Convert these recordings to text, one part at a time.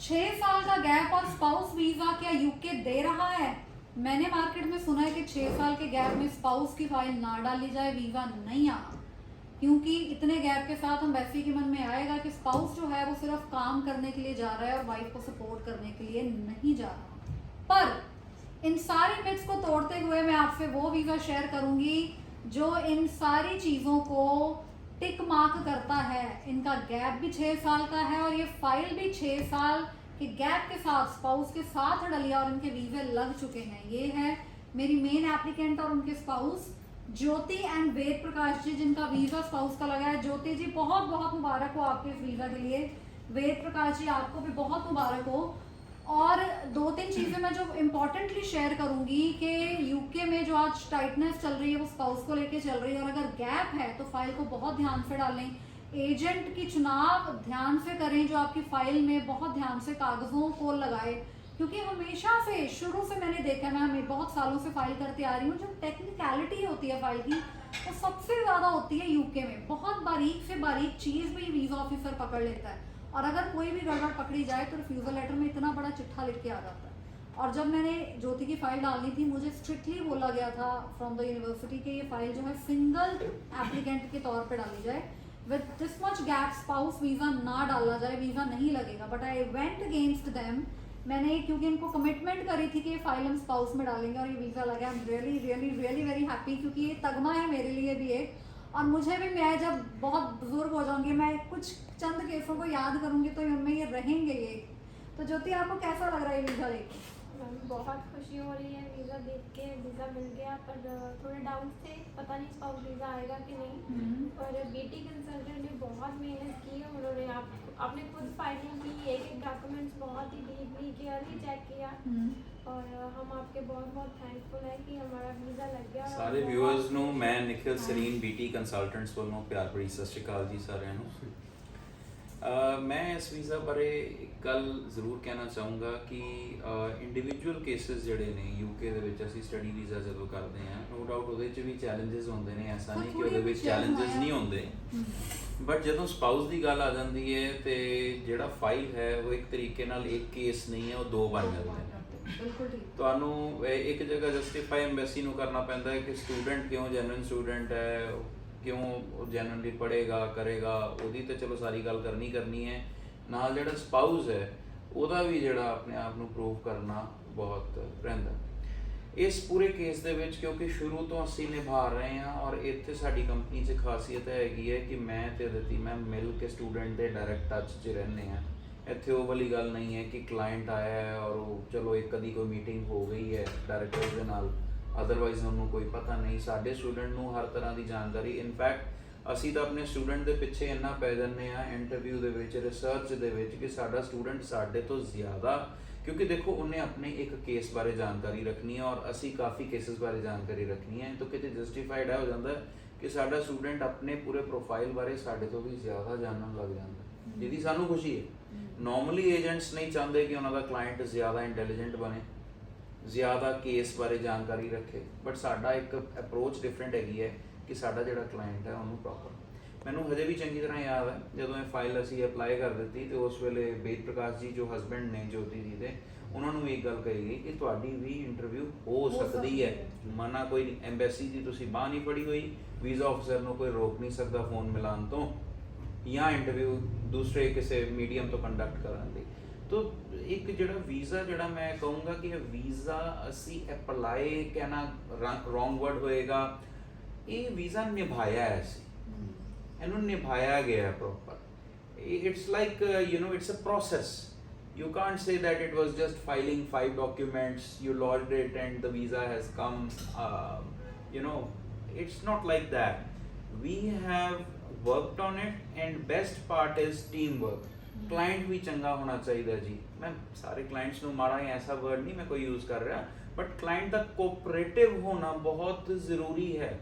6 साल का गैप और स्पाउस वीजा क्या यूके दे रहा है? मैंने मार्केट में सुना है कि 6 साल के गैप में स्पाउस की फाइल ना डाली जाए, वीजा नहीं आना, क्योंकि इतने गैप के साथ हम वैसे के मन में आएगा कि स्पाउस जो है वो सिर्फ काम करने के लिए जा रहा है और वाइफ को सपोर्ट करने के लिए नहीं जा रहा। पर इन सारे मिथ्स को तोड़ते हुए मैं आपसे वो वीजा शेयर करूंगी जो इन सारी चीज़ों को टिक मार्क करता है। इनका गैप भी 6 साल का है और ये फाइल भी 6 साल के गैप के साथ स्पाउस के साथ डली और इनके वीजे लग चुके हैं। ये है मेरी मेन एप्लीकेंट और उनके spouse Jyoti and Ved Prakash ji, जिनका वीजा स्पाउस का लगा है। ज्योति जी बहुत बहुत मुबारक हो आपके इस वीजा के लिए। वेद प्रकाश जी आपको भी बहुत मुबारक हो। और 2-3 चीज़ें मैं जो इम्पोर्टेंटली शेयर करूंगी कि यूके में जो आज टाइटनेस चल रही है वो स्पाउस को लेके चल रही है, और अगर गैप है तो फाइल को बहुत ध्यान से डालें। एजेंट की चुनाव ध्यान से करें जो आपकी फाइल में बहुत ध्यान से कागज़ों को लगाए, क्योंकि हमेशा से शुरू से मैंने देखा, मैं बहुत सालों से फाइल करती आ रही हूँ, जो टेक्निकलिटी होती है फाइल की वो सबसे ज़्यादा होती है यूके में। बहुत बारीक से बारीक चीज़ भी वीज़ा ऑफिसर पकड़ लेता है, और अगर कोई भी गड़बड़ पकड़ी जाए तो रिफ्यूज़ल लेटर में इतना बड़ा चिट्ठा लिख के आ जाता है। और जब मैंने ज्योति की फ़ाइल डालनी थी, मुझे स्ट्रिक्टली बोला गया था फ्रॉम द यूनिवर्सिटी कि ये फ़ाइल जो है सिंगल एप्लीकेंट के तौर पे डाली जाए, with this much gap spouse visa ना डाला जाए, वीज़ा नहीं लगेगा। But I went against them. मैंने क्योंकि इनको कमिटमेंट करी थी कि ये फाइल हम स्पाउस में डालेंगे और ये वीज़ा लगा। I am really really really very happy, क्योंकि ये तगमा है मेरे लिए भी एक, और मुझे भी, मैं जब बहुत बुजुर्ग हो जाऊंगी, मैं कुछ चंद केसों को याद करूंगी तो उनमें ये रहेंगे ये। तो ज्योति आपको कैसा लग रहा है वीज़ा लेके? बहुत खुशी हो रही है वीज़ा देख के। वीज़ा मिल गया, पर थोड़े डाउट थे, पता नहीं स्पाउस वीज़ा आएगा कि नहीं। और बीटी कंसल्टेंट ने बहुत मेहनत की है, उन्होंने आपने खुद फाइलिंग की, एक एक डॉक्यूमेंट्स बहुत ही डीपली केयरली चेक किया, और हम आपके बहुत बहुत थैंकफुल है कि हमारा वीज़ा लग गया। ਸਾਰੇ ਵਿਊਅਰਸ ਨੂੰ ਮੈਂ ਨਿਖਿਲ ਸਰੀਨ ਬੀਟੀ ਕੰਸਲਟੈਂਟਸ ਵੱਲੋਂ ਪਿਆਰ ਭਰੀ ਸਤਿ ਸ਼੍ਰੀ ਅਕਾਲ ਜੀ ਸਾਰਿਆਂ ਨੂੰ। ਮੈਂ ਇਸ ਵੀਜ਼ਾ ਬਾਰੇ ਇੱਕ ਗੱਲ ਜ਼ਰੂਰ ਕਹਿਣਾ ਚਾਹੂੰਗਾ ਕਿ ਇੰਡੀਵਿਜੂਅਲ ਕੇਸਿਸ ਜਿਹੜੇ ਨੇ ਯੂਕੇ ਦੇ ਵਿੱਚ ਅਸੀਂ ਸਟੱਡੀ ਵੀਜ਼ਾ ਜਦੋਂ ਕਰਦੇ ਹਾਂ, ਨੋ ਡਾਊਟ ਉਹਦੇ 'ਚ ਵੀ ਚੈਲੰਜਸ ਹੁੰਦੇ ਨੇ, ਐਸਾ ਨਹੀਂ ਕਿ ਉਹਦੇ ਵਿੱਚ ਚੈਲੰਜਸ ਨਹੀਂ ਹੁੰਦੇ। ਬਟ ਜਦੋਂ ਸਪਾਊਸ ਦੀ ਗੱਲ ਆ ਜਾਂਦੀ ਹੈ ਤੇ ਜਿਹੜਾ ਫਾਈਲ ਹੈ ਉਹ ਇੱਕ ਤਰੀਕੇ ਨਾਲ ਇੱਕ ਕੇਸ ਨਹੀਂ ਹੈ, ਉਹ ਦੋ ਬਣ ਜਾਂਦੇ ਨੇ। ਤੁਹਾਨੂੰ ਇੱਕ ਜਗ੍ਹਾ ਜਸਟੀਫਾਈ ਐਮਬੈਸੀ ਨੂੰ ਕਰਨਾ ਪੈਂਦਾ ਹੈ ਕਿ ਸਟੂਡੈਂਟ ਕਿਉਂ ਜੈਨੂਇਨ ਸਟੂਡੈਂਟ ਹੈ, ਕਿਉਂ ਉਹ ਜੈਨੂਇਨਲੀ ਪੜ੍ਹੇਗਾ ਕਰੇਗਾ, ਉਹਦੀ ਤਾਂ ਚਲੋ ਸਾਰੀ ਗੱਲ ਕਰਨੀ ਹੈ। ਨਾਲ ਜਿਹੜਾ ਸਪਾਊਸ ਹੈ ਉਹਦਾ ਵੀ ਜਿਹੜਾ ਆਪਣੇ ਆਪ ਨੂੰ ਪ੍ਰੂਵ ਕਰਨਾ ਬਹੁਤ ਰਹਿੰਦਾ। ਇਸ ਪੂਰੇ ਕੇਸ ਦੇ ਵਿੱਚ ਕਿਉਂਕਿ ਸ਼ੁਰੂ ਤੋਂ ਅਸੀਂ ਨਿਭਾ ਰਹੇ ਹਾਂ, ਔਰ ਇੱਥੇ ਸਾਡੀ ਕੰਪਨੀ 'ਚ ਖਾਸੀਅਤ ਹੈਗੀ ਹੈ ਕਿ ਮੈਂ ਤੇ ਅਦਿਤੀ ਮੈਮ ਮਿਲ ਕੇ ਸਟੂਡੈਂਟ ਦੇ ਡਾਇਰੈਕਟ ਟੱਚ 'ਚ ਰਹਿੰਦੇ ਹਾਂ। ਇੱਥੇ ਉਹ ਵਾਲੀ ਗੱਲ ਨਹੀਂ ਹੈ ਕਿ ਕਲਾਇੰਟ ਆਇਆ ਹੈ ਔਰ ਉਹ ਚਲੋ ਇੱਕ ਕਦੀ ਕੋਈ ਮੀਟਿੰਗ ਹੋ ਗਈ ਹੈ ਡਾਇਰੈਕਟਰ ਦੇ ਨਾਲ, ਅਦਰਵਾਈਜ਼ ਉਹਨੂੰ ਕੋਈ ਪਤਾ ਨਹੀਂ। ਸਾਡੇ ਸਟੂਡੈਂਟ ਨੂੰ ਹਰ ਤਰ੍ਹਾਂ ਦੀ ਜਾਣਕਾਰੀ, ਇਨਫੈਕਟ ਅਸੀਂ ਤਾਂ ਆਪਣੇ ਸਟੂਡੈਂਟ ਦੇ ਪਿੱਛੇ ਇੰਨਾ ਪੈ ਜਾਂਦੇ ਹਾਂ ਇੰਟਰਵਿਊ ਦੇ ਵਿੱਚ, ਰਿਸਰਚ ਦੇ ਵਿੱਚ, ਕਿ ਸਾਡਾ ਸਟੂਡੈਂਟ ਸਾਡੇ ਤੋਂ ਜ਼ਿਆਦਾ, ਕਿਉਂਕਿ ਦੇਖੋ ਉਹਨੇ ਆਪਣੇ ਇੱਕ ਕੇਸ ਬਾਰੇ ਜਾਣਕਾਰੀ ਰੱਖਣੀ ਹੈ ਔਰ ਅਸੀਂ ਕਾਫੀ ਕੇਸਿਸ ਬਾਰੇ ਜਾਣਕਾਰੀ ਰੱਖਣੀ ਹੈ, ਤਾਂ ਕਿਤੇ ਜਸਟੀਫਾਈਡ ਹੋ ਜਾਂਦਾ ਕਿ ਸਾਡਾ ਸਟੂਡੈਂਟ ਆਪਣੇ ਪੂਰੇ ਪ੍ਰੋਫਾਈਲ ਬਾਰੇ ਸਾਡੇ ਤੋਂ ਵੀ ਜ਼ਿਆਦਾ ਜਾਣਨ ਲੱਗ ਜਾਂਦਾ, ਜਿਹਦੀ ਸਾਨੂੰ ਖੁਸ਼ੀ ਹੈ। ਨੋਰਮਲੀ ਏਜੰਟਸ ਨਹੀਂ ਚਾਹੁੰਦੇ ਕਿ ਉਹਨਾਂ ਦਾ ਕਲਾਇੰਟ ਜ਼ਿਆਦਾ ਇੰਟੈਲੀਜੈਂਟ ਬਣੇ, ਜ਼ਿਆਦਾ ਕੇਸ ਬਾਰੇ ਜਾਣਕਾਰੀ ਰੱਖੇ, ਬਟ ਸਾਡਾ ਇੱਕ ਅਪਰੋਚ ਡਿਫਰੈਂਟ ਹੈਗੀ ਹੈ ਕਿ ਸਾਡਾ ਜਿਹੜਾ ਕਲਾਇੰਟ ਹੈ ਉਹਨੂੰ ਪ੍ਰੋਪਰ। ਮੈਨੂੰ ਹਜੇ ਵੀ ਚੰਗੀ ਤਰ੍ਹਾਂ ਯਾਦ ਹੈ ਜਦੋਂ ਇਹ ਫਾਈਲ ਅਸੀਂ ਅਪਲਾਈ ਕਰ ਦਿੱਤੀ ਤੇ ਉਸ ਵੇਲੇ ਵੇਦ ਪ੍ਰਕਾਸ਼ ਜੀ ਜੋ ਹਸਬੈਂਡ ਨੇ ਜੋਤੀ ਜੀ ਦੇ, ਉਹਨਾਂ ਨੂੰ ਵੀ ਇੱਕ ਗੱਲ ਕਹੀ ਗਈ ਕਿ ਤੁਹਾਡੀ ਵੀ ਇੰਟਰਵਿਊ ਹੋ ਸਕਦੀ ਹੈ, ਮਨਾ ਕੋਈ ਨਹੀਂ, ਐਮਬੈਸੀ ਦੀ ਤੁਸੀਂ ਬਾਂਹ ਨਹੀਂ ਫੜੀ ਹੋਈ, ਵੀਜ਼ਾ ਆਫਿਸਰ ਨੂੰ ਕੋਈ ਰੋਕ ਨਹੀਂ ਸਕਦਾ ਫੋਨ ਮਿਲਾਉਣ ਤੋਂ ਜਾਂ ਇੰਟਰਵਿਊ ਦੂਸਰੇ ਕਿਸੇ ਮੀਡੀਅਮ ਤੋਂ ਕੰਡਕਟ ਕਰਨ ਦੀ। ਤੋ ਇੱਕ ਜਿਹੜਾ ਵੀਜ਼ਾ, ਜਿਹੜਾ ਮੈਂ ਕਹੂੰਗਾ ਕਿ ਇਹ ਵੀਜ਼ਾ ਅਸੀਂ ਅਪਲਾਈ ਕਹਿਣਾ ਰੋਂਗ ਵਰਡ ਹੋਏਗਾ, ਇਹ ਵੀਜ਼ਾ ਨਿਭਾਇਆ ਹੈ ਅਸੀਂ, ਇਹਨੂੰ ਨਿਭਾਇਆ ਗਿਆ proper. It's like it's a process. You can't say that it was just filing 5 documents, you lodged it and the visa has come, it's not like that. We have worked on it, and best part is teamwork. Client भी चंगा होना चाहिए जी। मैं सारे clients ਨੂੰ ਮਾੜਾ ਹੀ ऐसा word नहीं मैं कोई यूज़ कर रहा, but client ਦਾ cooperative होना बहुत ज़रूरी है।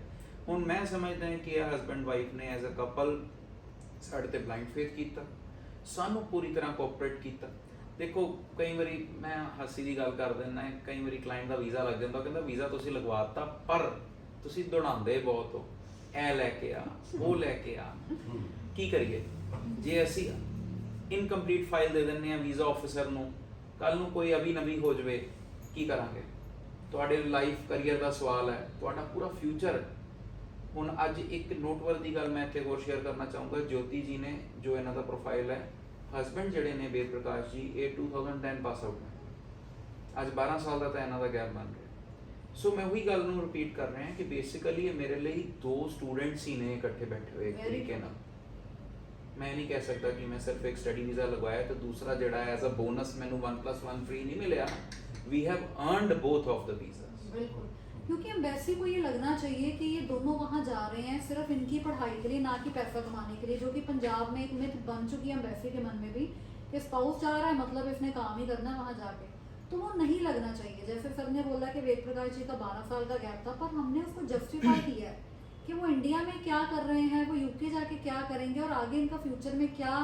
ਹੁਣ मैं समझदा ਹਾਂ कि husband wife ने as a couple ਸਾਡੇ ਤੇ blind faith ਕੀਤਾ, ਸਾਨੂੰ ਪੂਰੀ ਤਰ੍ਹਾਂ ਕੋਆਪਰੇਟ ਕੀਤਾ। ਦੇਖੋ ਕਈ ਵਾਰੀ ਮੈਂ ਹਾਸੀ ਦੀ ਗੱਲ ਕਰ ਦਿੰਦਾ, ਕਈ ਵਾਰੀ ਕਲਾਇੰਟ ਦਾ ਵੀਜ਼ਾ ਲੱਗ ਜਾਂਦਾ, ਉਹ ਕਹਿੰਦਾ ਵੀਜ਼ਾ ਤੁਸੀਂ ਲਗਵਾਤਾ ਪਰ ਤੁਸੀਂ ਦੌੜਾਉਂਦੇ ਬਹੁਤ ਹੋ, ਇਹ ਲੈ ਕੇ ਆ ਉਹ ਲੈ ਕੇ ਆ, ਕੀ ਕਰੀਏ? ਜੇ ਅਸੀਂ ਇਨਕੰਪਲੀਟ ਫਾਈਲ ਦੇ ਦਿੰਦੇ ਆ ਵੀਜ਼ਾ ਆਫਿਸਰ ਨੂੰ, ਕੱਲ ਨੂੰ ਕੋਈ ਅਭੀ ਨਵੀ ਹੋ ਜਾਵੇ, ਕੀ ਕਰਾਂਗੇ? ਤੁਹਾਡੇ ਲਾਈਫ ਕਰੀਅਰ ਦਾ ਸਵਾਲ ਹੈ, ਤੁਹਾਡਾ ਪੂਰਾ ਫਿਊਚਰ। ਹੁਣ ਅੱਜ ਇੱਕ ਨੋਟਵਰਦੀ ਗੱਲ ਮੈਂ ਇੱਥੇ ਹੋਰ ਸ਼ੇਅਰ ਕਰਨਾ ਚਾਹੂੰਗਾ। ਜੋਤੀ ਜੀ ਨੇ, ਜੋ ਇਹਨਾਂ ਦਾ ਪ੍ਰੋਫਾਈਲ ਹੈ, ਹਸਬੈਂਡ ਜਿਹੜੇ ਨੇ ਵੇਦ ਪ੍ਰਕਾਸ਼ ਜੀ, ਇਹ 2010 ਪਾਸ ਆਊਟ ਨੇ। ਅੱਜ 12 ਸਾਲ ਦਾ ਤਾਂ ਇਹਨਾਂ ਦਾ ਗੈਪ ਬਣ ਰਿਹਾ। ਸੋ ਮੈਂ ਉਹੀ ਗੱਲ ਨੂੰ ਰਿਪੀਟ ਕਰ ਰਿਹਾ ਕਿ ਬੇਸਿਕਲੀ ਇਹ ਮੇਰੇ ਲਈ ਦੋ ਸਟੂਡੈਂਟਸ ਹੀ ਨੇ ਇਕੱਠੇ ਬੈਠੇ ਹੋਏ ਇੱਕ ਤਰੀਕੇ ਨਾਲ। ਮੈਂ ਨਹੀਂ ਕਹਿ ਸਕਦਾ ਕਿ ਮੈਂ ਸਿਰਫ ਇੱਕ ਸਟੱਡੀ ਵੀਜ਼ਾ ਲਗਵਾਇਆ ਤੇ ਦੂਸਰਾ ਜਿਹੜਾ ਹੈ ਐਜ਼ ਅ ਬੋਨਸ ਮੈਨੂੰ 1+1 फ्री नहीं मिला। We have earned both of the visas। बिल्कुल, क्योंकि एम्बेसी को ये लगना चाहिए कि ये दोनों वहाँ जा रहे हैं सिर्फ इनकी पढ़ाई के लिए, ना कि पैसा कमाने के लिए, जो कि पंजाब में एक मिथ बन चुकी है एम्बेसी के मन में भी कि स्पाउस जा रहा है मतलब इसने काम ही करना है वहाँ जाके। तो वो नहीं लगना चाहिए। जैसे सर ने बोला कि वेद प्रकाश जी का 12 साल का गैप था, पर हमने उसको जस्टिफाई किया है कि वो इंडिया में क्या कर रहे हैं, वो यूके जाके क्या करेंगे और आगे इनका फ्यूचर में क्या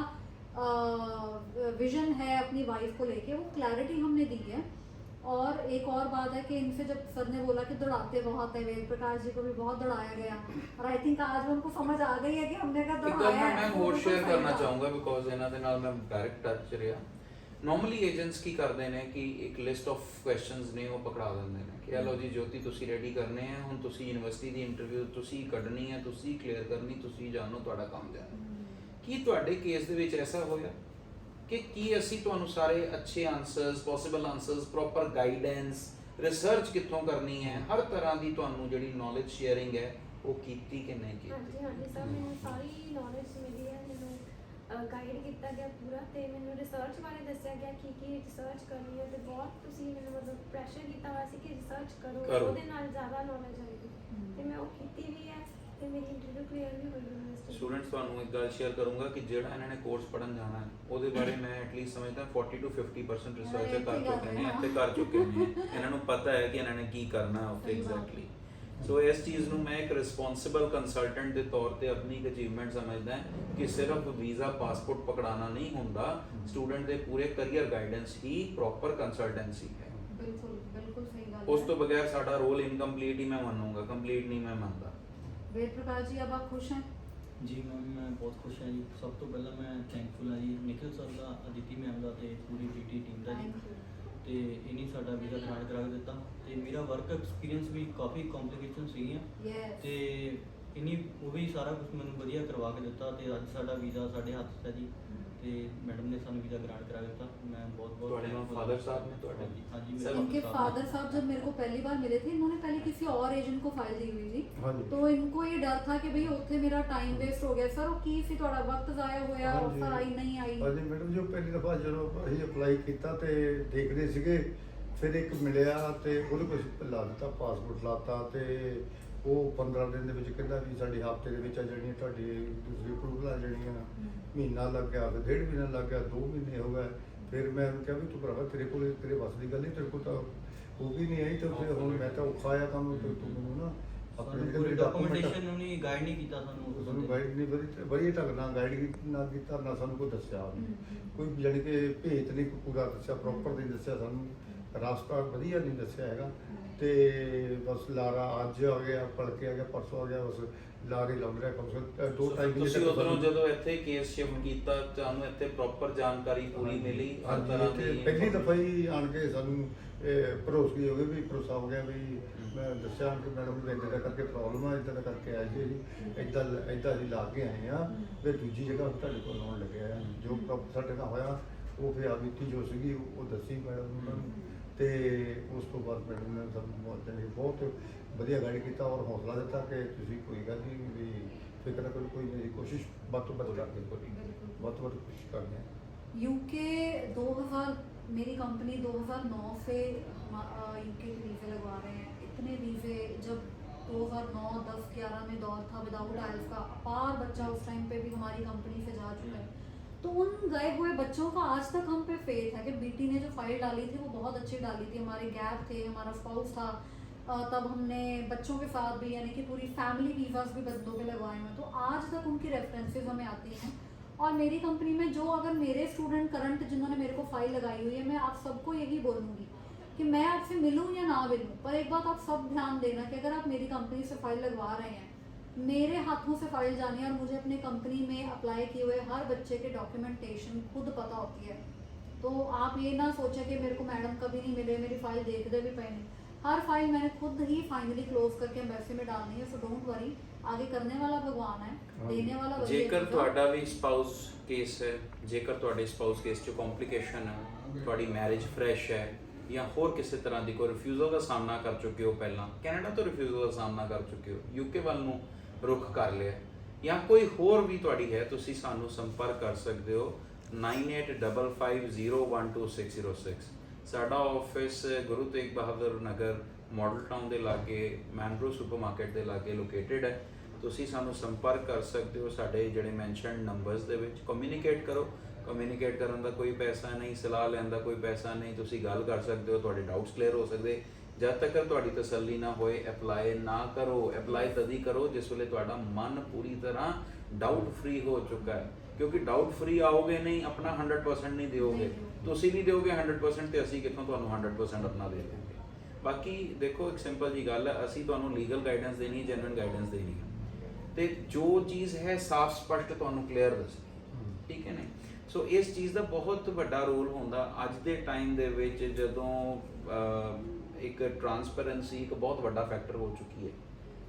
विजन है अपनी वाइफ को लेके, वो क्लैरिटी हमने दी है। और एक और बात है कि इनसे जब सर ने बोला कि दौड़ाते बहुत है, वेद प्रकाश जी को भी बहुत दौड़ाया गया और आई थिंक आज उनको समझ आ गई है कि हमने क्या ਇੱਕ ਗੱਲ दौड़ाया है। ਮੈਂ वो ਹੋਰ बिल्कुल ਸ਼ੇਅਰ सही ਕਰਨਾ था। ਚਾਹੂੰਗਾ ਬਿਕੋਜ਼ ਇਹਨਾਂ ਦੇ ਨਾਲ ਮੈਂ ਡਾਇਰੈਕਟ ਟੱਚ 'ਚ ਰਿਹਾ। ਨਾਰਮਲੀ ਏਜੰਟਸ ਕੀ ਕਰਦੇ ਨੇ ਕਿ ਇੱਕ ਲਿਸਟ ਆਫ ਕੁਐਸਚਨਸ ਨੇ ਉਹ ਪਕੜਾ ਦਿੰਦੇ ਨੇ ਕਿ ਆ ਲਓ ਜੀ ਜੋਤੀ ਤੁਸੀਂ ਰੈਡੀ ਕਰਨੇ ਆ, ਹੁਣ ਤੁਸੀਂ ਯੂਨੀਵਰਸਿਟੀ ਦੀ ਇੰਟਰਵਿਊ ਤੁਸੀਂ ਕੱਢਣੀ ਹੈ, ਤੁਸੀਂ ਕਲੀਅਰ ਕਰਨੀ, ਤੁਸੀਂ ਜਾਣੋ ਤੁਹਾਡਾ ਕੰਮ ਜਾਣਾ। ਕੀ ਤੁਹਾਡੇ ਕੇਸ ਦੇ ਵਿੱਚ ਐਸਾ ਹੋਇਆ ਕਿ ਕੀ ਅਸੀਂ ਤੁਹਾਨੂੰ ਸਾਰੇ ਅੱਛੇ answers, possible answers, proper guidance, research ਕਿੱਥੋਂ ਕਰਨੀ ਹੈ, ਹਰ ਤਰ੍ਹਾਂ ਦੀ ਤੁਹਾਨੂੰ ਜਿਹੜੀ ਨੌਲੇਜ ਸ਼ੇਅਰਿੰਗ ਹੈ ਉਹ ਕੀਤੀ ਕਿ ਨਹੀਂ ਕੀਤੀ? ਹਾਂਜੀ ਹਾਂਜੀ ਸਰ, ਮੈਨੂੰ ਸਾਰੀ ਨੌਲੇਜ ਮਿਲੀ ਹੈ, ਮੈਨੂੰ ਗਾਈਡ ਕੀਤਾ ਗਿਆ ਪੂਰਾ, ਤੇ ਮੈਨੂੰ ਰਿਸਰਚ ਬਾਰੇ ਦੱਸਿਆ ਗਿਆ ਕੀ ਰਿਸਰਚ ਕਰਨੀ ਹੈ, ਤੇ ਬਹੁਤ ਤੁਸੀਂ ਮੈਨੂੰ ਮਤਲਬ ਪ੍ਰੈਸ਼ਰ ਕੀਤਾ ਹੋਇਆ ਸੀ ਕਿ ਰਿਸਰਚ ਕਰੋ, ਉਹਦੇ ਨਾਲ ਜ਼ਿਆਦਾ ਨੌਲੇਜ ਆਏਗੀ, ਤੇ ਮੈਂ ਉਹ ਕੀਤੀ ਵੀ ਹੈ ਤੇ ਮੇਰੀ ਇੰਟਰਵਿਊ ਕਲੀਅਰ ਵੀ ਹੋਈ ਯੂਨੀਵਰਸਿਟੀ। ਸਟੂਡੈਂਟਸ ਤੁਹਾਨੂੰ ਇੱਕ ਗੱਲ ਸ਼ੇਅਰ ਕਰੂੰਗਾ ਕਿ ਜਿਹੜਾ ਇਹਨਾਂ ਨੇ ਕੋਰਸ ਪੜਨ ਜਾਣਾ ਹੈ ਉਹਦੇ ਬਾਰੇ ਮੈਂ ਐਟਲੀਸਟ ਸਮਝਦਾ 40 to 50% ਰਿਸਰਚ ਕਰ ਚੁੱਕੇ ਨੇ, ਇੱਥੇ ਕਰ ਚੁੱਕੇ ਨੇ। ਇਹਨਾਂ ਨੂੰ ਪਤਾ ਹੈ ਕਿ ਇਹਨਾਂ ਨੇ ਕੀ ਕਰਨਾ ਉੱਥੇ ਐਗਜ਼ੈਕਟਲੀ। ਸੋ ਇਸ ਚੀਜ਼ ਨੂੰ ਮੈਂ ਇੱਕ ਰਿਸਪੌਂਸਿਬਲ ਕੰਸਲਟੈਂਟ ਦੇ ਤੌਰ ਤੇ ਆਪਣੀ ਇੱਕ ਅਚੀਵਮੈਂਟ ਸਮਝਦਾ ਕਿ ਸਿਰਫ ਵੀਜ਼ਾ ਪਾਸਪੋਰਟ ਪਕੜਾਣਾ ਨਹੀਂ ਹੁੰਦਾ, ਸਟੂਡੈਂਟ ਦੇ ਪੂਰੇ ਕੈਰੀਅਰ ਗਾਈਡੈਂਸ ਹੀ ਪ੍ਰੋਪਰ ਕੰਸਲਟੈਂਸੀ ਹੈ। बिल्कुल बिल्कुल सही बात ਉਸ ਤੋਂ ਬਗੈਰ ਸਾਡਾ ਰੋਲ ਇਨਕੰਪਲੀਟ ਹੀ ਮੈਂ ਮੰਨੂਗਾ, ਕੰਪਲੀਟ ਨਹੀਂ ਮੈਂ ਮੰਨਦਾ। वेद प्रकाश जी अब आप खुश हैं? जी मैम, मैं बहुत खुश हाँ जी। सब तो पहला मैं थैंकफुल हाँ जी निखिल सर का, अदिति मैम का ते पूरी बीटी टीम का जी। Thank you. ਤੇ ਇਨੀ ਸਾਡਾ ਵੀਜ਼ਾ ਗ੍ਰਾਂਟ ਕਰਾ ਕੇ ਦਿੱਤਾ ਤੇ ਮੇਰਾ ਵਰਕ ਐਕਸਪੀਰੀਅੰਸ ਵੀ ਕਾਫੀ ਕੰਪਲਿਕੇਸ਼ਨ ਸੀਗੀਆਂ यस। ਤੇ ਇਨੀ ਉਹ ਵੀ ਸਾਰਾ ਕੁਝ ਮੈਨੂੰ ਵਧੀਆ ਕਰਵਾ ਕੇ ਦਿੱਤਾ ਤੇ ਅੱਜ ਸਾਡਾ ਵੀਜ਼ਾ ਸਾਡੇ ਹੱਥ 'ਚ ਹੈ ਜੀ ਤੇ ਮੈਡਮ ਨੇ ਸਾਨੂੰ ਵੀਜ਼ਾ ਗ੍ਰਾਂਟ ਕਰਾ ਦਿੱਤਾ। मैं बहुत बहुत ਤੁਹਾਡੇ ਨਾਲ ਫਾਦਰ ਸਾਹਿਬ ਨੇ ਤੁਹਾਡੇ? हाँ जी सर, इनके फादर साहब जब मेरे को पहली बार मिले थे, इन्होंने पहले किसी और एजेंट को फाइल दी हुई थी, हाँ जी। तो इनको ये डर था कि भाई उत्थे मेरा टाइम वेस्ट हो गया। सर वो की सी थोड़ा वक्त जाया होया, हाँ जी। ऑफर आई नहीं आई? ਹਾਂਜੀ ਮੈਡਮ, ਜੋ ਪਹਿਲੀ ਦਫਾ ਜਦੋਂ ਅਸੀਂ ਅਪਲਾਈ ਕੀਤਾ ਤੇ ਦੇਖਦੇ ਸੀਗੇ, ਫਿਰ ਇੱਕ ਮਿਲਿਆ ਤੇ ਉਹਦੇ ਕੁਝ ਲਾ ਦਿੱਤਾ, ਪਾਸਪੋਰਟ ਲਾਤਾ ਤੇ ਉਹ 15 ਦਿਨ ਦੇ ਵਿੱਚ ਕਹਿੰਦਾ ਵੀ ਸਾਡੀ ਹਫ਼ਤੇ ਦੇ ਵਿੱਚ ਆ ਜਿਹੜੀਆਂ ਤੁਹਾਡੀ ਦੂਸਰੀ ਅਪਰੂਵਲ ਆ ਜਿਹੜੀਆਂ, ਮਹੀਨਾ ਲੱਗ ਗਿਆ, ਫਿਰ 1.5 ਮਹੀਨਾ ਲੱਗ ਗਿਆ, 2 ਮਹੀਨੇ ਹੋ ਗਏ। ਫਿਰ ਮੈਂ ਉਹਨੂੰ ਕਿਹਾ ਵੀ ਤੂੰ ਭਰਾਵਾ ਤੇਰੇ ਕੋਲ ਤੇਰੇ ਵੱਸ ਦੀ ਗੱਲ ਨਹੀਂ, ਤੇਰੇ ਕੋਲ ਤਾਂ ਉਹ ਵੀ ਨਹੀਂ ਆਈ, ਤੇ ਫਿਰ ਹੁਣ ਮੈਂ ਤਾਂ ਔਖਾ ਆਇਆ ਕੰਮ, ਤੇ ਤੂੰ ਮੈਨੂੰ ਨਾ ਆਪਣੇ ਜਿਹੜੇ ਡਾਕੂਮੈਂਟੇਸ਼ਨ ਨੂੰ ਨਹੀਂ ਗਾਈਡ ਨਹੀਂ ਕੀਤਾ ਸਾਨੂੰ। ਸਾਨੂੰ ਗਾਈਡ ਨਹੀਂ ਵਧੀਆ ਢੰਗ ਨਾਲ ਗਾਈਡ ਨਾ ਕੀਤਾ, ਨਾ ਸਾਨੂੰ ਕੋਈ ਦੱਸਿਆ ਕੋਈ, ਜਾਣੀ ਕਿ ਭੇਤ ਨਹੀਂ ਪੂਰਾ ਦੱਸਿਆ, ਪ੍ਰੋਪਰ ਨਹੀਂ ਦੱਸਿਆ ਸਾਨੂੰ, ਰਾਸਤਾ ਵਧੀਆ ਨਹੀਂ ਦੱਸਿਆ ਹੈਗਾ। ਤੇ ਬਸ ਲਾਰਾ ਅੱਜ ਆ ਗਿਆ, ਭਲਕੇ ਆ ਗਿਆ, ਪਰਸੋਂ ਆ ਗਿਆ, ਬਸ ਲਾਰੇ ਲੱਗ ਰਿਹਾ ਕਮ ਸੇ ਕਮ 2-2.5 ਮਹੀਨੇ ਤੁਸੀਂ ਤੱਕ ਉਦੋਂ ਜਦੋਂ ਇੱਥੇ ਕੇਸ ਸ਼ਿਫਟ ਕੀਤਾ ਤੁਹਾਨੂੰ ਇੱਥੇ ਪ੍ਰੋਪਰ ਜਾਣਕਾਰੀ ਪੂਰੀ ਮਿਲੀ ਹਰ ਤਰ੍ਹਾਂ ਤੇ ਦੀ? ਪਹਿਲੀ ਦਫਾ ਹੀ ਆਣ ਕੇ ਸਾਨੂੰ ਭਰੋਸਗੀ ਹੋ ਗਈ ਵੀ ਭਰੋਸਾ ਹੋ ਗਿਆ ਵੀ ਮੈਂ ਦੱਸਿਆ ਕਿ ਮੈਡਮ ਨੂੰ ਇੱਦਾਂ ਦਾ ਕਰਕੇ ਪ੍ਰੋਬਲਮ ਆ, ਇੱਦਾਂ ਦਾ ਕਰਕੇ ਆਏ ਜੀ, ਇੱਦਾਂ ਅਸੀਂ ਲਾ ਕੇ ਆਏ ਆ, ਫਿਰ ਦੂਜੀ ਜਗ੍ਹਾ ਤੁਹਾਡੇ ਕੋਲ ਆਉਣ ਲੱਗਿਆ। ਜੋ ਸਾਡੇ ਨਾਲ ਹੋਇਆ ਉਹ ਫਿਰ ਬੀਤੀ ਜੋ ਸੀਗੀ ਉਹ ਦੱਸੀ ਮੈਡਮ ਨੂੰ ਉਹਨਾਂ ਨੂੰ, ਤੇ ਉਸ ਤੋਂ ਬਾਅਦ ਮੈਡਮ ਨੇ ਸਾਨੂੰ ਬਹੁਤ ਵਧੀਆ ਗਾਈਡ ਕੀਤਾ ਔਰ ਹੌਸਲਾ ਦਿੱਤਾ ਕਿ ਤੁਸੀਂ ਕੋਈ ਗੱਲ ਨਹੀਂ ਵੀ ਫਿਕਰ ਨਾ ਕਰੋ, ਕੋਈ ਮੇਰੀ ਕੋਸ਼ਿਸ਼ ਵੱਧ ਤੋਂ ਵੱਧ ਕਰਦੇ, ਵੱਧ ਤੋਂ ਵੱਧ ਕੋਸ਼ਿਸ਼ ਕਰਦੇ हैं। यूके 2000 मेरी कंपनी 2009 से यूके के वीज़े लगवा रहे हैं। इतने वीज़े जब 2009, 10, 11 में दौर था विदाउट आइल्स का, अपार बच्चा उस टाइम पे भी हमारी कंपनी से जा चुका है। तो उन गए हुए बच्चों का आज तक हम पे फेथ है कि बीटी ने जो फाइल डाली थी वो बहुत अच्छी डाली थी। हमारे गैप थे, हमारा स्पाउस था, तब हमने बच्चों के साथ भी यानी कि पूरी फैमिली वीज़ास भी बच्चों के लगवाए हैं, तो आज तक उनकी रेफरेंसेस हमें आती हैं। और मेरी कंपनी में जो अगर मेरे स्टूडेंट करंट जिन्होंने मेरे को फाइल लगाई हुई है, मैं आप सबको यही बोलूँगी कि मैं आपसे मिलूँ या ना मिलूँ, पर एक बात आप सब ध्यान देना कि अगर आप मेरी कंपनी से फाइल लगवा रहे हैं मेरे हाथों से फाइल जानी है और मुझे अपनी कंपनी में अप्लाई किए हुए हर बच्चे के डॉक्यूमेंटेशन खुद पता होती है। तो आप ये ना सोचें कि मेरे को मैडम कभी नहीं मिले, मेरी फाइल देख दे भी पे नहीं। हर फाइल मैंने खुद ही फाइनली क्लोज करके एम्बेसी में डालनी है। सो डोंट वरी, आगे करने वाला भगवान है, देने वाला वही है। ਜੇਕਰ ਤੁਹਾਡਾ ਵੀ ਸਪਾਊਸ ਕੇਸ ਹੈ, ਜੇਕਰ ਤੁਹਾਡੇ ਸਪਾਊਸ ਕੇਸ 'ਚ ਕੰਪਲਿਕੇਸ਼ਨ ਹੈ, ਤੁਹਾਡੀ ਮੈਰਿਜ ਫਰੈਸ਼ ਹੈ ਜਾਂ ਹੋਰ ਕਿਸੇ ਤਰ੍ਹਾਂ ਦੀ ਕੋਈ ਰਿਫਿਊਜ਼ਲ ਦਾ ਸਾਹਮਣਾ ਕਰ ਚੁੱਕੇ ਹੋ, ਪਹਿਲਾਂ ਕੈਨੇਡਾ ਤੋਂ ਰਿਫਿਊਜ਼ਲ ਦਾ ਸਾਹਮਣਾ ਕਰ ਚੁੱਕੇ ਹੋ, ਯੂਕੇ ਵੱਲ ਨੂੰ ਰੁਖ ਕਰ ਲਿਆ, ਜਾਂ ਕੋਈ ਹੋਰ ਵੀ ਤੁਹਾਡੀ ਹੈ, ਤੁਸੀਂ ਸਾਨੂੰ ਸੰਪਰਕ ਕਰ ਸਕਦੇ ਹੋ 9855012606। ਸਾਡਾ ਆਫਿਸ ਗੁਰੂ ਤੇਗ ਬਹਾਦਰ ਨਗਰ ਮਾਡਲ ਟਾਊਨ ਦੇ ਲਾਗੇ ਮੈਨਗਰੋ ਸੁਪਰਮਾਰਕੀਟ ਦੇ ਲਾਗੇ ਲੋਕੇਟਡ ਹੈ। ਤੁਸੀਂ ਸਾਨੂੰ ਸੰਪਰਕ ਕਰ ਸਕਦੇ ਹੋ ਸਾਡੇ ਜਿਹੜੇ ਮੈਂਸ਼ਨਡ ਨੰਬਰਸ ਦੇ ਵਿੱਚ। ਕਮਿਊਨੀਕੇਟ ਕਰੋ, ਕਮਿਊਨੀਕੇਟ ਕਰਨ ਦਾ ਕੋਈ ਪੈਸਾ ਨਹੀਂ, ਸਲਾਹ ਲੈਣ ਦਾ ਕੋਈ ਪੈਸਾ ਨਹੀਂ, ਤੁਸੀਂ ਗੱਲ ਕਰ ਸਕਦੇ ਹੋ, ਤੁਹਾਡੇ ਡਾਊਟਸ ਕਲੀਅਰ ਹੋ ਸਕਦੇ। ਜਦ ਤੱਕ ਤੁਹਾਡੀ ਤਸੱਲੀ ਨਾ ਹੋਏ ਅਪਲਾਈ ਨਾ ਕਰੋ। ਅਪਲਾਈ ਤਦ ਹੀ ਕਰੋ ਜਿਸ ਵੇਲੇ ਤੁਹਾਡਾ ਮਨ ਪੂਰੀ ਤਰ੍ਹਾਂ ਡਾਊਟ ਫ੍ਰੀ ਹੋ ਚੁੱਕਾ ਹੈ, ਕਿਉਂਕਿ ਡਾਊਟ ਫ੍ਰੀ ਆਓਗੇ ਨਹੀਂ, ਆਪਣਾ 100% ਨਹੀਂ ਦਿਓਗੇ, ਤੁਸੀਂ ਨਹੀਂ ਦਿਓਗੇ 100% ਤੇ ਅਸੀਂ ਕਿੱਥੋਂ ਤੁਹਾਨੂੰ 100% ਆਪਣਾ ਦੇ ਦੇਵਾਂਗੇ। ਬਾਕੀ ਦੇਖੋ, ਇੱਕ ਸਿੰਪਲ ਜੀ ਗੱਲ ਹੈ, ਅਸੀਂ ਤੁਹਾਨੂੰ ਲੀਗਲ ਗਾਈਡੈਂਸ ਦੇਣੀ ਹੈ, ਜੈਨੂਇਨ ਗਾਈਡੈਂਸ ਦੇਣੀ ਹੈ, ਤੇ ਜੋ ਚੀਜ਼ ਹੈ ਸਾਫ਼ ਸਪਸ਼ਟ ਤੁਹਾਨੂੰ ਕਲੀਅਰ ਦੱਸਣੀ, ਠੀਕ ਹੈ ਨੇ। ਸੋ ਇਸ ਚੀਜ਼ ਦਾ ਬਹੁਤ ਵੱਡਾ ਰੋਲ ਹੁੰਦਾ ਅੱਜ ਦੇ ਟਾਈਮ ਦੇ ਵਿੱਚ, ਜਦੋਂ ਇੱਕ ਟਰਾਂਸਪੇਰੈਂਸੀ ਇੱਕ ਬਹੁਤ ਵੱਡਾ ਫੈਕਟਰ ਹੋ ਚੁੱਕੀ ਹੈ।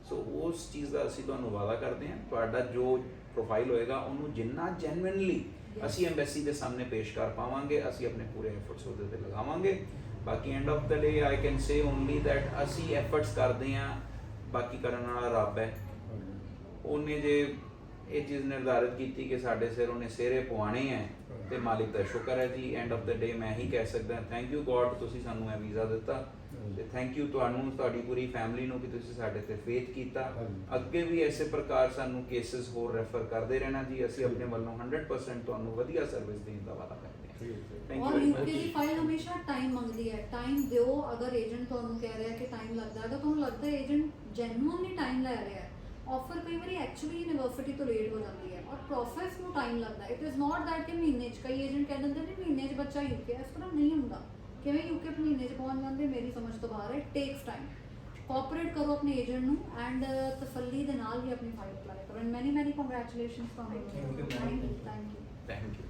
ਸੋ ਉਸ ਚੀਜ਼ ਦਾ ਅਸੀਂ ਤੁਹਾਨੂੰ ਵਾਅਦਾ ਕਰਦੇ ਹਾਂ, ਤੁਹਾਡਾ ਜੋ ਪ੍ਰੋਫਾਈਲ ਹੋਏਗਾ ਉਹਨੂੰ ਜਿੰਨਾ ਜੈਨੂਇਨਲੀ ਅਸੀਂ ਐਮਬੈਸੀ ਦੇ ਸਾਹਮਣੇ ਪੇਸ਼ ਕਰ ਪਾਵਾਂਗੇ, ਅਸੀਂ ਆਪਣੇ ਪੂਰੇ ਐਫਰਟਸ ਉਹਦੇ ਤੇ ਲਗਾਵਾਂਗੇ। ਬਾਕੀ end of the day I can say only that ਅਸੀਂ ਐਫਰਟਸ ਕਰਦੇ ਹਾਂ, ਬਾਕੀ ਕਰਨ ਵਾਲਾ ਰੱਬ ਹੈ। ਉਹਨੇ ਜੇ ਇਹ ਚੀਜ਼ ਨਿਰਧਾਰਿਤ ਕੀਤੀ ਕਿ ਸਾਡੇ ਸਿਰ ਉਹਨੇ ਸਿਹਰੇ ਪਵਾਣੇ ਹੈ, ਤੇ ਮਾਲਿਕ ਦਾ ਸ਼ੁਕਰ ਹੈ ਜੀ। ਐਂਡ ਆਫ ਦ ਡੇ ਮੈਂ ਹੀ ਕਹਿ ਸਕਦਾ ਥੈਂਕ ਯੂ ਗੋਡ, ਤੁਸੀਂ ਸਾਨੂੰ ਇਹ ਵੀਜ਼ਾ ਦਿੱਤਾ, ਤੇ ਥੈਂਕ ਯੂ ਤੁਹਾਨੂੰ, ਤੁਹਾਡੀ ਪੂਰੀ ਫੈਮਿਲੀ ਨੂੰ ਕਿ ਤੁਸੀਂ ਸਾਡੇ ਤੇ ਫੇਥ ਕੀਤਾ। ਅੱਗੇ ਵੀ ਐਸੇ ਪ੍ਰਕਾਰ ਸਾਨੂੰ ਕੇਸਿਸ ਹੋਰ ਰੈਫਰ ਕਰਦੇ ਰਹਿਣਾ ਜੀ। ਅਸੀਂ ਆਪਣੇ ਵੱਲੋਂ 100% ਤੁਹਾਨੂੰ ਵਧੀਆ ਸਰਵਿਸ ਦੇਣ ਦਾ ਵਾਅਦਾ ਕਰਦੇ ਹਾਂ। ਥੈਂਕ और ਯੂ यूके की फाइल हमेशा टाइम मंगती है, टाइम दो। अगर एजेंट ਤੁਹਾਨੂੰ ਕਹਿ ਰਿਹਾ ਕਿ ਟਾਈਮ ਲੱਗਦਾ ਹੈ, ਤਾਂ ਤੁਹਾਨੂੰ ਲੱਗਦਾ ਹੈ ਏਜੰਟ ਜੈਨੂਇਨਲੀ ਟਾਈਮ ਲੈ ਰਿਹਾ ਹੈ। ਆਫਰ ਕਈ ਵਾਰੀ ਐਕਚੁਅਲੀ ਯੂਨੀਵਰਸਿਟੀ ਤੋਂ ਲੇਟ ਹੋ ਜਾਂਦੀ ਹੈ ਔਰ ਪ੍ਰੋਸੈਸ ਨੂੰ ਟਾਈਮ ਲੱਗਦਾ ਹੈ। ਇਟ ਇਜ਼ ਨਾਟ ਦੈਟ ਕਿ ਮਹੀਨੇ 'ਚ, ਕਈ ਏਜੰਟ ਕਹਿ ਦਿੰਦੇ ਨੇ ਮਹੀਨੇ 'ਚ ਬੱਚਾ ਯੂਕੇ, ਇਸ ਤਰ੍ਹਾਂ ਨਹੀਂ ਹੁੰਦਾ। ਕਿਵੇਂ ਯੂਕੇ ਮਹੀਨੇ 'ਚ ਪਹੁੰਚ ਜਾਂਦੇ, ਮੇਰੀ ਸਮਝ ਤੋਂ ਬਾਹਰ ਹੈ। Takes time. ਕੋਆਪਰੇਟ ਕਰੋ ਆਪਣੇ ਏਜੰਟ ਨੂੰ ਐਂਡ ਤਸੱਲੀ ਦੇ ਨਾਲ ਹੀ ਆਪਣੀ ਫਾਈਲ ਅਪਲਾਈ ਕਰੋ। ਐਂਡ ਮੈਨੀ ਕੰਗ੍ਰੈਚੁਲੇਸ਼ਨਸ ਤੁਹਾਨੂੰ। Thank you. Thank you.